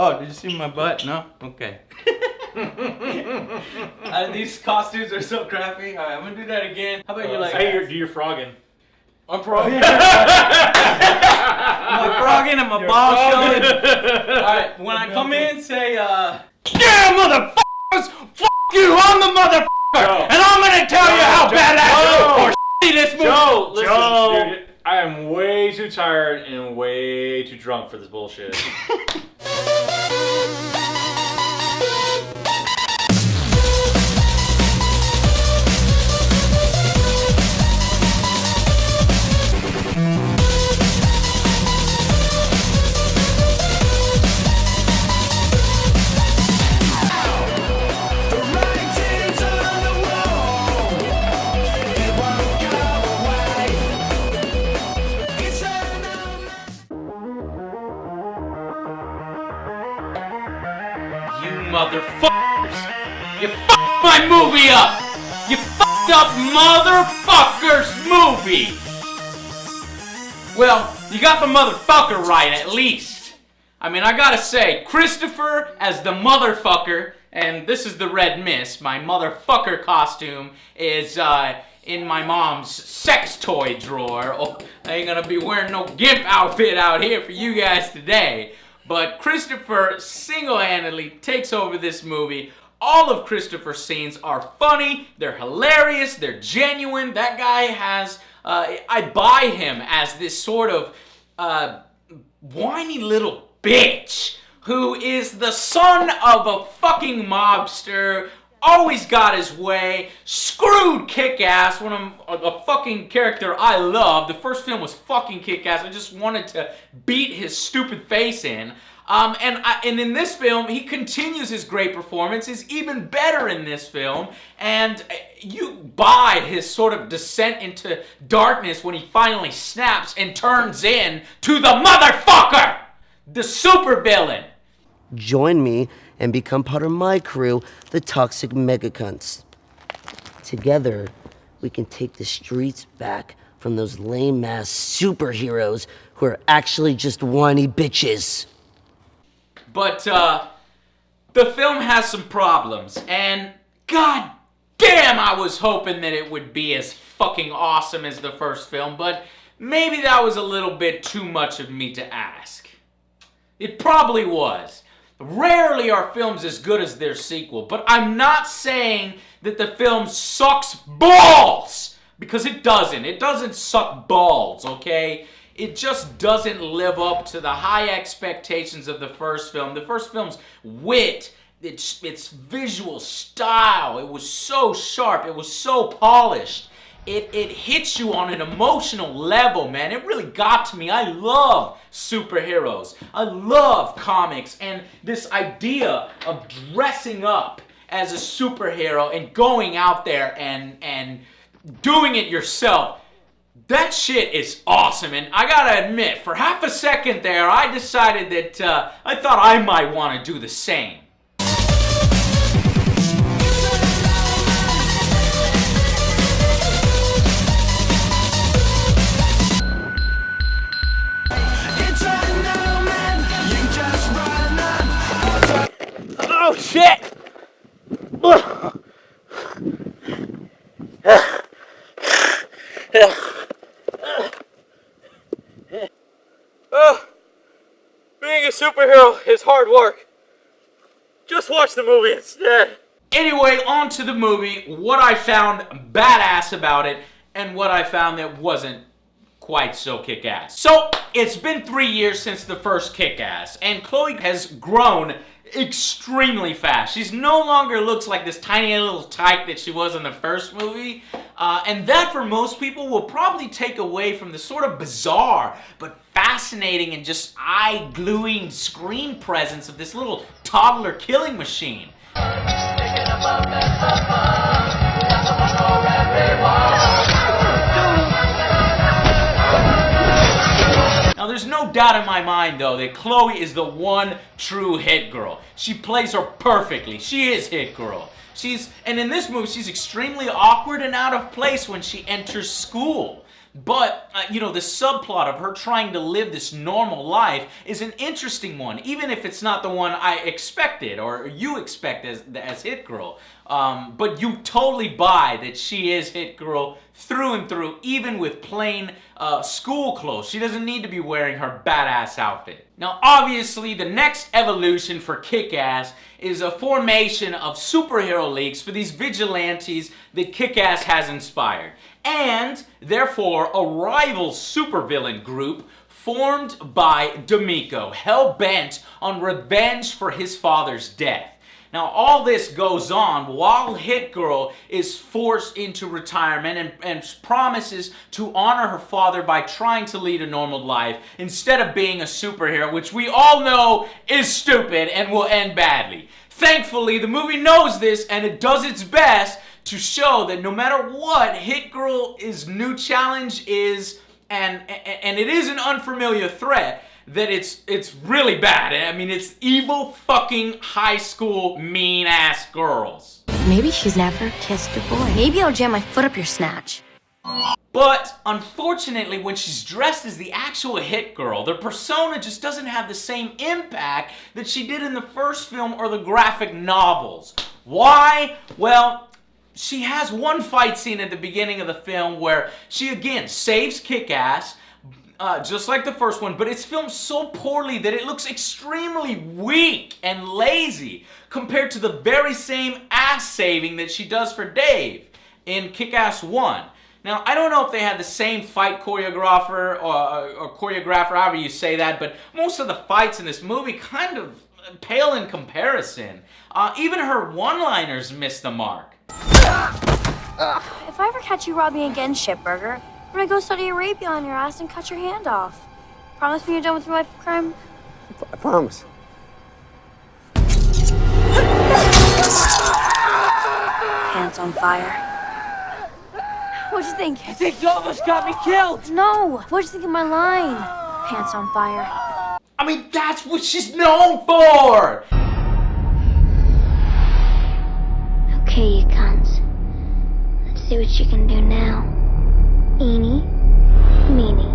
Oh, did you see my butt? No? Okay. These costumes are so crappy. Alright, I'm gonna do that again. How about you like... Hey, do your frogging. I'm frogging. I'm frogging and my balls showing. Alright, when I come in, say, yeah, motherfuckers! Fuck you! I'm the motherfucker! And I'm gonna tell you how badass or shitty this movie. Joe, listen, dude, I am way too tired and way too drunk for this bullshit. Motherfuckers! You fucked my movie up! You fucked up motherfucker's movie! Well, you got the motherfucker right at least. I mean, I gotta say, Christopher as the motherfucker, and this is the Red Mist, my motherfucker costume is in my mom's sex toy drawer. Oh, I ain't gonna be wearing no gimp outfit out here for you guys today. But Christopher single-handedly takes over this movie. All of Christopher's scenes are funny, they're hilarious, they're genuine. That guy has, I buy him as this sort of whiny little bitch who is the son of a fucking mobster, always got his way, screwed Kick-Ass, a fucking character I love. The first film was fucking Kick-Ass. I just wanted to beat his stupid face in. And in this film, he continues his great performance. He's even better in this film. And you buy his sort of descent into darkness when he finally snaps and turns in to the motherfucker! The supervillain! Join me and become part of my crew, the Toxic Megacunts. Together, we can take the streets back from those lame-ass superheroes who are actually just whiny bitches. But, the film has some problems, and god damn, I was hoping that it would be as fucking awesome as the first film, but maybe that was a little bit too much of me to ask. It probably was. Rarely are films as good as their sequel, but I'm not saying that the film sucks balls, because it doesn't. It doesn't suck balls, okay? It just doesn't live up to the high expectations of the first film. The first film's wit, its visual style, it was so sharp, it was so polished. It hits you on an emotional level, man. It really got to me. I love superheroes. I love comics, and this idea of dressing up as a superhero and going out there and doing it yourself, that shit is awesome. And I gotta admit, for half a second there, I decided that I thought I might want to do the same. Oh shit! Being a superhero is hard work. Just watch the movie instead. Anyway, on to the movie, what I found badass about it, and what I found that wasn't quite so kick-ass. So, it's been 3 years since the first Kick-Ass, and Chloe has grown extremely fast. She's no longer looks like this tiny little tyke that she was in the first movie, and that for most people will probably take away from the sort of bizarre but fascinating and just eye-gluing screen presence of this little toddler killing machine. Now, there's no doubt in my mind, though, that Chloe is the one true hit girl. She plays her perfectly. She is hit girl. And in this movie, she's extremely awkward and out of place when she enters school. But, the subplot of her trying to live this normal life is an interesting one, even if it's not the one I expected or you expect as Hit Girl. But you totally buy that she is Hit Girl through and through, even with plain school clothes. She doesn't need to be wearing her badass outfit. Now, obviously, the next evolution for Kick-Ass is a formation of superhero leagues for these vigilantes that Kick-Ass has inspired. And, therefore, a rival supervillain group formed by D'Amico, hell-bent on revenge for his father's death. Now, all this goes on while Hit Girl is forced into retirement and promises to honor her father by trying to lead a normal life instead of being a superhero, which we all know is stupid and will end badly. Thankfully, the movie knows this and it does its best to show that no matter what Hit Girl's new challenge is, and it is an unfamiliar threat, that it's really bad. I mean, it's evil fucking high school mean ass girls. Maybe she's never kissed a boy. Maybe I'll jam my foot up your snatch. But unfortunately, when she's dressed as the actual Hit Girl, the persona just doesn't have the same impact that she did in the first film or the graphic novels. Why? Well, she has one fight scene at the beginning of the film where she again saves Kick-Ass, just like the first one, but it's filmed so poorly that it looks extremely weak and lazy compared to the very same ass saving that she does for Dave in Kick-Ass 1. Now, I don't know if they had the same fight choreographer or choreographer, however you say that, but most of the fights in this movie kind of pale in comparison. Even her one-liners miss the mark. If I ever catch you robbing again, shitburger, I'm gonna go Saudi Arabia on your ass and cut your hand off. Promise me you're done with your life of crime? I promise. Pants on fire. What'd you think? I think you almost got me killed. No! What'd you think of my line? Pants on fire. I mean, that's what she's known for! Okay, you cunts. Let's see what you can do now. Eeny, meeny,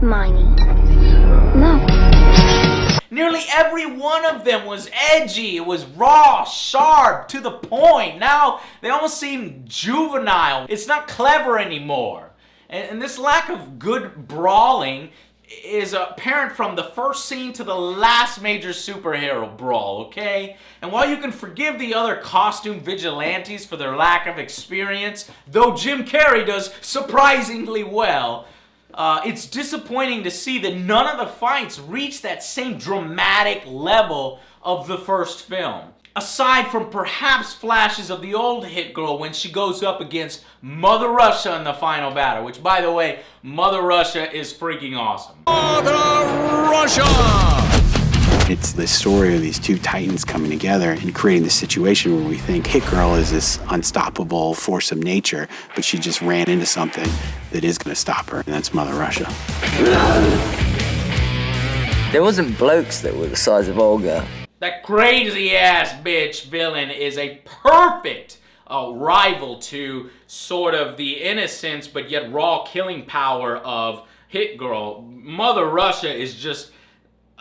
miny, mo. Nearly every one of them was edgy, it was raw, sharp, to the point. Now, they almost seem juvenile. It's not clever anymore. And this lack of good brawling is apparent from the first scene to the last major superhero brawl, okay? And while you can forgive the other costume vigilantes for their lack of experience, though Jim Carrey does surprisingly well, it's disappointing to see that none of the fights reach that same dramatic level of the first film. Aside from perhaps flashes of the old Hit Girl when she goes up against Mother Russia in the final battle, which, by the way, Mother Russia is freaking awesome. Mother Russia! It's the story of these two titans coming together and creating this situation where we think Hit Girl is this unstoppable force of nature, but she just ran into something that is going to stop her, and that's Mother Russia. There wasn't blokes that were the size of Olga. That crazy-ass bitch villain is a perfect rival to sort of the innocence but yet raw killing power of Hit Girl. Mother Russia is just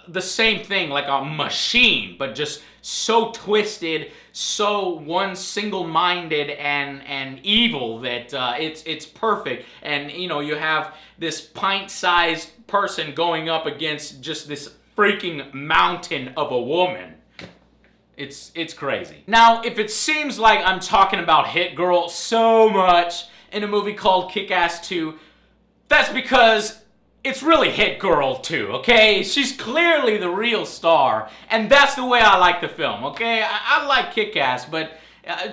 the same thing, like a machine, but just so twisted, so one single-minded and evil that it's perfect. And you have this pint-sized person going up against just this freaking mountain of a woman. It's crazy. Now, if it seems like I'm talking about Hit Girl so much in a movie called Kick-Ass 2, that's because it's really Hit Girl 2, okay? She's clearly the real star, and that's the way I like the film, okay? I like Kick-Ass, but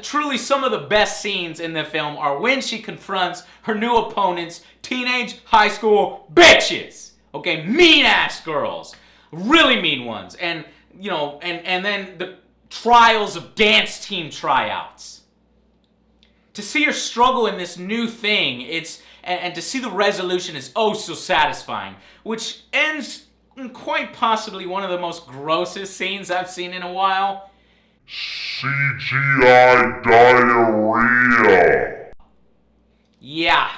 truly some of the best scenes in the film are when she confronts her new opponents, teenage high school bitches, okay? Mean-ass girls. Really mean ones. And, and then the trials of dance team tryouts. To see her struggle in this new thing, and to see the resolution is oh so satisfying, which ends in quite possibly one of the most grossest scenes I've seen in a while. CGI diarrhea. Yeah,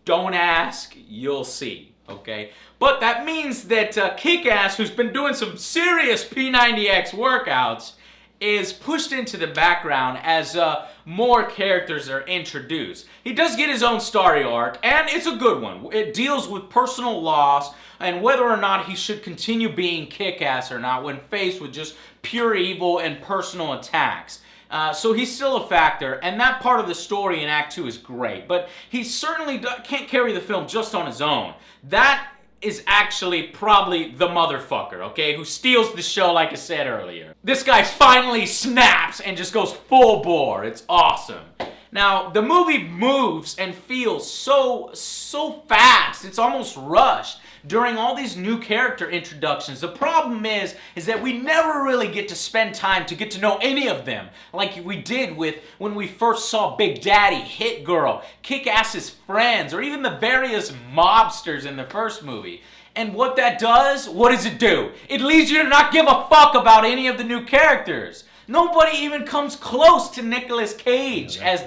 Don't ask, you'll see, okay? But that means that Kick-Ass, who's been doing some serious P90X workouts, is pushed into the background as more characters are introduced. He does get his own story arc, and it's a good one. It deals with personal loss and whether or not he should continue being Kick-Ass or not when faced with just pure evil and personal attacks. So he's still a factor, and that part of the story in Act 2 is great. But he certainly can't carry the film just on his own. That is actually probably the motherfucker, okay, who steals the show like I said earlier. This guy finally snaps and just goes full bore. It's awesome. Now, the movie moves and feels so fast. It's almost rushed during all these new character introductions. The problem is that we never really get to spend time to get to know any of them, like we did with when we first saw Big Daddy, Hit Girl, Kick-Ass's friends, or even the various mobsters in the first movie. And what does it do? It leads you to not give a fuck about any of the new characters. Nobody even comes close to Nicolas Cage as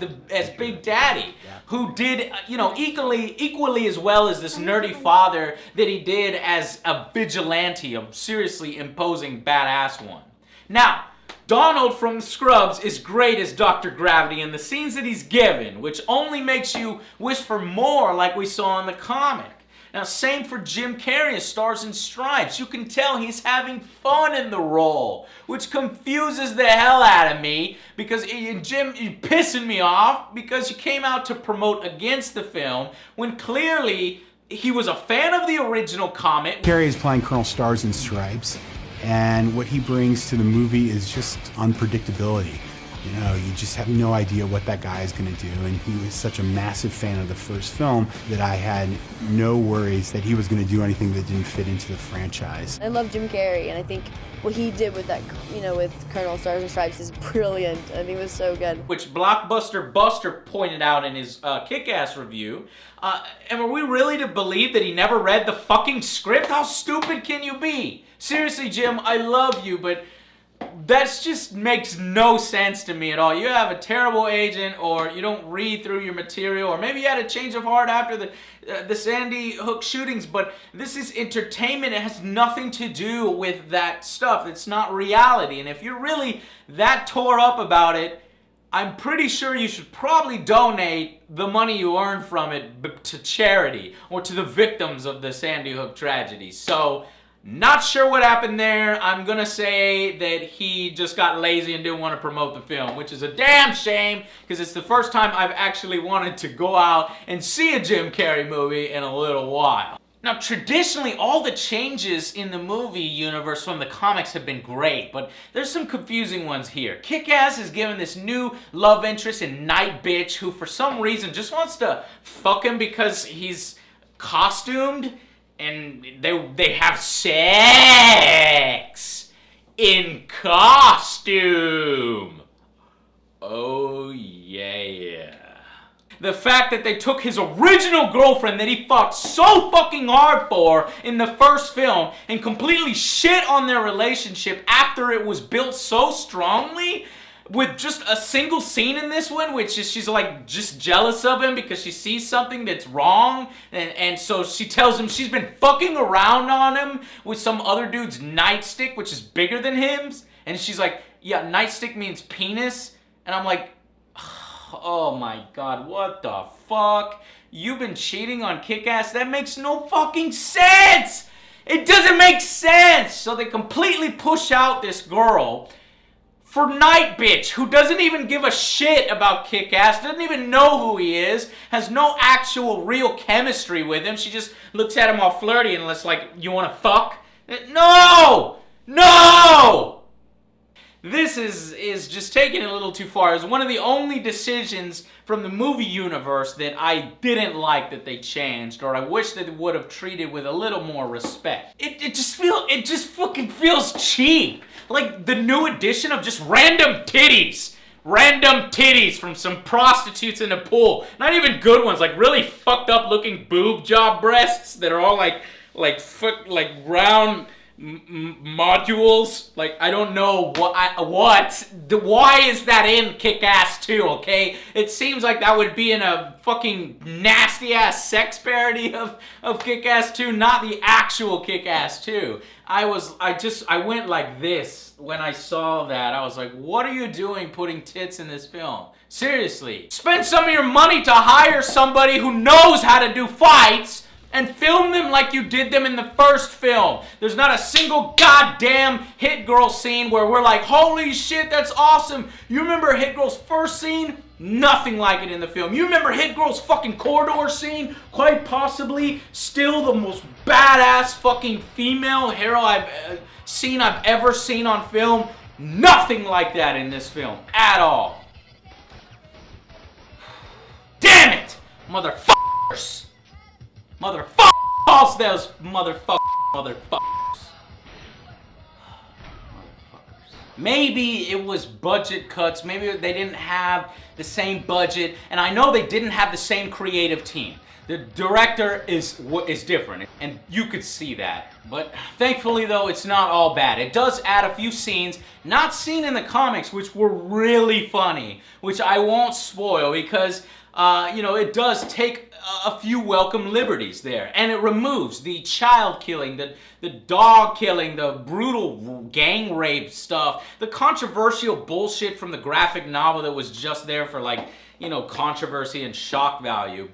Big Daddy, who did, equally as well as this nerdy father that he did as a vigilante, a seriously imposing badass one. Now, Donald from Scrubs is great as Dr. Gravity in the scenes that he's given, which only makes you wish for more like we saw in the comic. Now, same for Jim Carrey as Stars and Stripes. You can tell he's having fun in the role, which confuses the hell out of me because Jim, you're pissing me off because you came out to promote against the film when clearly he was a fan of the original comic. Carrey is playing Colonel Stars and Stripes, and what he brings to the movie is just unpredictability. You just have no idea what that guy is going to do, and he was such a massive fan of the first film that I had no worries that he was going to do anything that didn't fit into the franchise. I love Jim Carrey, and I think what he did with that, with Colonel Stars and Stripes is brilliant, and he was so good. Which Blockbuster Buster pointed out in his Kick-Ass review. And are we really to believe that he never read the fucking script? How stupid can you be? Seriously, Jim, I love you, but that just makes no sense to me at all. You have a terrible agent, or you don't read through your material, or maybe you had a change of heart after the Sandy Hook shootings, but this is entertainment. It has nothing to do with that stuff. It's not reality. And if you're really that tore up about it, I'm pretty sure you should probably donate the money you earn from it to charity or to the victims of the Sandy Hook tragedy. So, not sure what happened there. I'm gonna say that he just got lazy and didn't want to promote the film, which is a damn shame because it's the first time I've actually wanted to go out and see a Jim Carrey movie in a little while. Now, traditionally, all the changes in the movie universe from the comics have been great, but there's some confusing ones here. Kick-Ass is given this new love interest in Night Bitch, who for some reason just wants to fuck him because he's costumed, and they have sex in costume. Oh yeah. The fact that they took his original girlfriend that he fought so fucking hard for in the first film and completely shit on their relationship after it was built so strongly with just a single scene in this one, which is she's like just jealous of him because she sees something that's wrong, and so she tells him she's been fucking around on him with some other dude's nightstick, which is bigger than his, and she's like, yeah, nightstick means penis, and I'm like, oh my god, what the fuck? You've been cheating on Kick-Ass? That makes no fucking sense! It doesn't make sense! So they completely push out this girl for Night Bitch, who doesn't even give a shit about Kick-Ass, doesn't even know who he is, has no actual real chemistry with him. She just looks at him all flirty and it's like, you wanna fuck? No! No! This is just taking it a little too far. It's one of the only decisions from the movie universe that I didn't like that they changed, or I wish that they would have treated with a little more respect. It just fucking feels cheap. Like the new edition of just random titties. Random titties from some prostitutes in a pool. Not even good ones, like really fucked up looking boob job breasts that are all like round modules. Like, I don't know why is that in Kick-Ass 2, okay? It seems like that would be in a fucking nasty-ass sex parody of Kick-Ass 2, not the actual Kick-Ass 2. I went like this when I saw that. I was like, what are you doing putting tits in this film? Seriously. Spend some of your money to hire somebody who knows how to do fights and film them like you did them in the first film. There's not a single goddamn Hit Girl scene where we're like, holy shit, that's awesome. You remember Hit Girl's first scene? Nothing like it in the film. You remember Hit Girl's fucking corridor scene? Quite possibly still the most badass fucking female hero I've ever seen on film. Nothing like that in this film at all. Damn it! Motherfuckers! Motherfuckers! Those motherfuckers. Maybe it was budget cuts. Maybe they didn't have the same budget. And I know they didn't have the same creative team. The director is different, and you could see that. But thankfully, though, it's not all bad. It does add a few scenes not seen in the comics, which were really funny, which I won't spoil because, it does take a few welcome liberties there. And it removes the child killing, the dog killing, the brutal gang rape stuff, the controversial bullshit from the graphic novel that was just there for, like, controversy and shock value.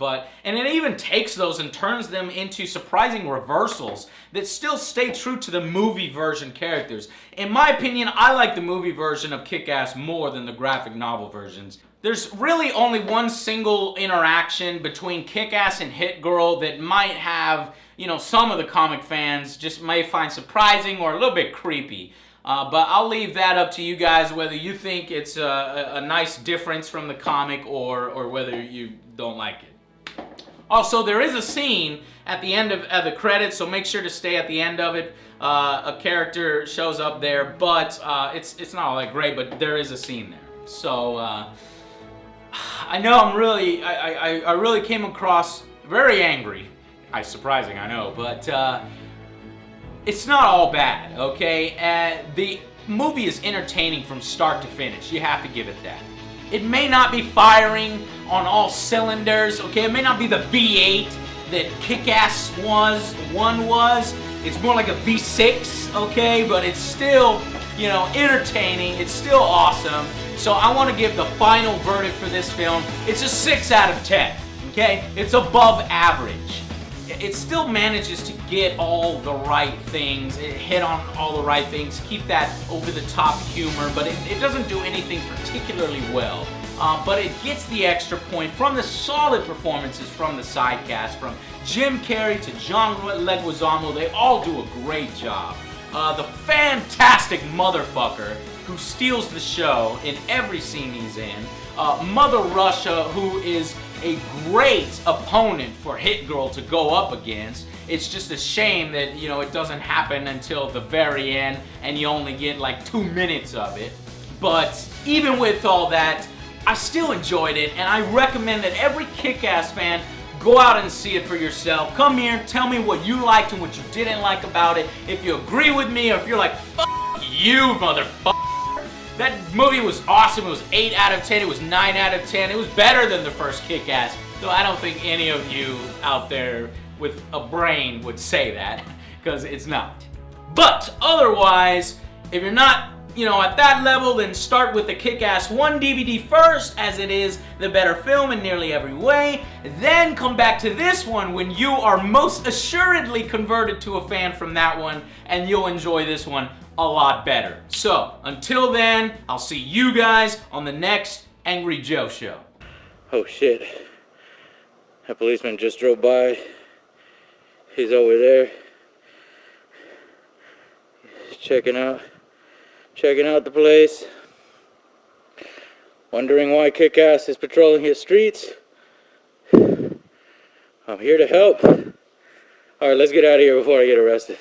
And it even takes those and turns them into surprising reversals that still stay true to the movie version characters. In my opinion, I like the movie version of Kick-Ass more than the graphic novel versions. There's really only one single interaction between Kick-Ass and Hit Girl that might have, some of the comic fans just may find surprising or a little bit creepy. But I'll leave that up to you guys, whether you think it's a nice difference from the comic or whether you don't like it. Also, there is a scene at the end of the credits, so make sure to stay at the end of it. A character shows up there, but it's not all that great, but there is a scene there. So, I know I really came across very angry. Surprising, I know, but it's not all bad, okay? The movie is entertaining from start to finish. You have to give it that. It may not be firing on all cylinders, okay? It may not be the V8 that Kick-Ass 1 was. It's more like a V6, okay? But it's still, entertaining. It's still awesome. So I want to give the final verdict for this film. It's a 6 out of 10, okay? It's above average. It still manages to get all the right things, hit on all the right things, keep that over-the-top humor, but it doesn't do anything particularly well. But it gets the extra point from the solid performances from the side cast, from Jim Carrey to John Leguizamo. They all do a great job. The fantastic motherfucker who steals the show in every scene he's in. Mother Russia, who is a great opponent for Hit Girl to go up against. It's just a shame that, it doesn't happen until the very end and you only get like 2 minutes of it. But even with all that, I still enjoyed it, and I recommend that every Kick-Ass fan go out and see it for yourself. Come here, tell me what you liked and what you didn't like about it. If you agree with me or if you're like, fuck you, motherfucker. That movie was awesome. It was 8 out of 10. It was 9 out of 10. It was better than the first Kick-Ass. Though I don't think any of you out there with a brain would say that, because it's not. But otherwise, if you're not, at that level, then start with the Kick-Ass 1 DVD first, as it is the better film in nearly every way. Then come back to this one when you are most assuredly converted to a fan from that one, and you'll enjoy this one a lot better. So, until then, I'll see you guys on the next Angry Joe Show. Oh shit. That policeman just drove by. He's over there. He's checking out the place. Wondering why Kick-Ass is patrolling his streets. I'm here to help. Alright, let's get out of here before I get arrested.